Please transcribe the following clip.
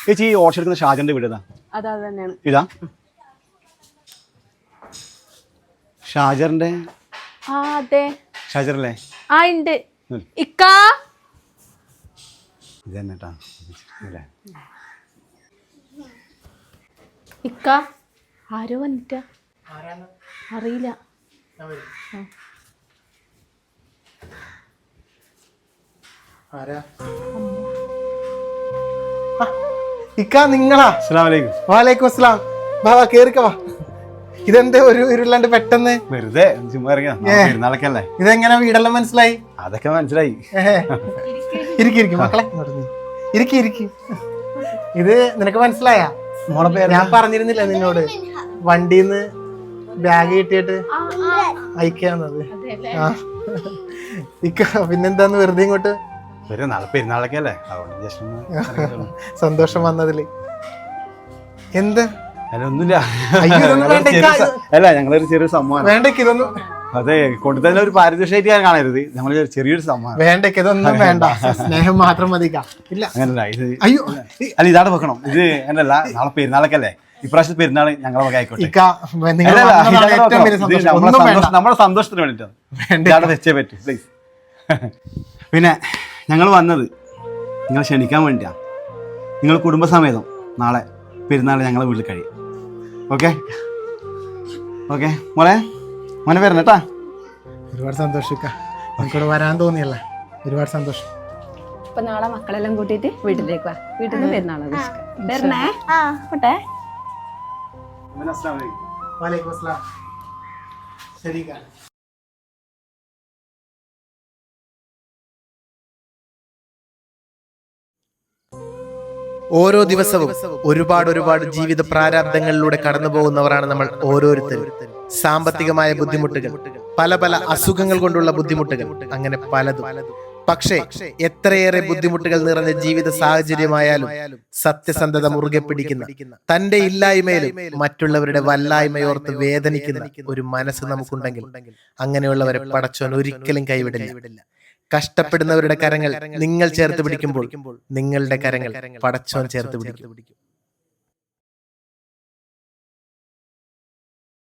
ചേച്ചി ഈ ഓർഡർ എടുക്കുന്ന ഷാജന്റെ വീട് ഇതാ ഷാജറിന്റെ ഷാജറല്ലേ ഇതന്നെട്ടാ ഇക്ക ആരോ വന്നിട്ടാ അറിയില്ല. ഇക്ക നിങ്ങളാ? വാലേക്കും അസ്സലാം. വാ കേറിക്കവാ. ഇതെന്താ ഒരു ഇരുളാണ്ട് പെട്ടെന്ന്? വെറുതെ പെരുന്നാളൊക്കെയല്ലേ. ഇതെങ്ങനെ വീടെല്ലാം മനസ്സിലായി? അതൊക്കെ മനസ്സിലായി. ഇരിക്കും മക്കളെ, ഇരിക്കി. ഇത് നിനക്ക് മനസ്സിലായ? മോളെ പേര് ഞാൻ പറഞ്ഞിരുന്നില്ല നിന്നോട്? വണ്ടിന്ന് ബാഗ് കിട്ടിയിട്ട് അയക്കാന്നത്. ഇക്ക പിന്നെന്താന്ന് വെറുതെ ഇങ്ങോട്ട്? പെരുന്നാളൊക്കെ അല്ലേ, സന്തോഷം വന്നതില്. എന്താ? ഒന്നുമില്ല, അല്ല ഞങ്ങളൊരു ചെറിയൊരു സമ്മാനം. വേണ്ടക്ക് ഇതൊന്നും. അതെ, കൊണ്ടുതന്നെ ഒരു പാരിതോഷികമായിട്ട് ഞാൻ കാണരുത്, നമ്മൾ ചെറിയൊരു സമ്മാനം. വേണ്ടക്ക് ഇതൊന്നും വേണ്ട, സ്നേഹം മാത്രം മതി. ഇല്ല അങ്ങനല്ല, ഇത് അയ്യോ അല്ല ഇതാണ് വെക്കണം. ഇത് അങ്ങനല്ല, നാളെ പെരുന്നാളൊക്കെ അല്ലേ, ഇപ്രാവശ്യം പെരുന്നാൾ ഞങ്ങളെ വക ആയിക്കോട്ടെ. നമ്മുടെ സന്തോഷത്തിന് വേണ്ടിട്ടാണ് വെച്ചേ പറ്റൂ പ്ലീസ്. പിന്നെ ഞങ്ങൾ വന്നത് നിങ്ങൾ ക്ഷണിക്കാൻ വേണ്ടിയാണ്. നിങ്ങൾ കുടുംബസമേതം നാളെ പെരുന്നാൾ ഞങ്ങളെ വീട്ടിൽ കഴിയും. ഓക്കെ ഓക്കെ മോനെ വരണം കേട്ടാ. ഒരുപാട് സന്തോഷിക്കാം, എനിക്കൂടെ വരാൻ തോന്നിയല്ലേ, ഒരുപാട് സന്തോഷം. അപ്പൊ നാളെ മക്കളെല്ലാം കൂട്ടിയിട്ട് വീട്ടിലേക്ക് വാ, വീട്ടിൽ നിന്ന് പെരുന്നാൾ പോട്ടെ. വാലേക്കും അസ്സലാം. ശരി. ഓരോ ദിവസവും ഒരുപാട് ജീവിത പ്രാരാബ്ദങ്ങളിലൂടെ കടന്നു പോകുന്നവരാണ് നമ്മൾ ഓരോരുത്തരും. സാമ്പത്തികമായ ബുദ്ധിമുട്ടുകൾ, പല അസുഖങ്ങൾ കൊണ്ടുള്ള ബുദ്ധിമുട്ടുകൾ, അങ്ങനെ പലതും. പക്ഷേ എത്രയേറെ ബുദ്ധിമുട്ടുകൾ നിറഞ്ഞ ജീവിത സാഹചര്യമായാലും സത്യസന്ധത മുറുകെ പിടിക്കുന്ന, തന്റെ ഇല്ലായ്മയിലും മറ്റുള്ളവരുടെ വല്ലായ്മയോർത്ത് വേദനിക്കുന്ന ഒരു മനസ്സ് നമുക്കുണ്ടെങ്കിൽ അങ്ങനെയുള്ളവരെ പടച്ചോൻ ഒരിക്കലും കൈവിടില്ല. കഷ്ടപ്പെടുന്നവരുടെ കരങ്ങൾ നിങ്ങൾ ചേർത്ത് പിടിക്കുമ്പോൾ നിങ്ങളുടെ കരങ്ങൾ പടച്ചോൻ ചേർത്ത് പിടിക്കും.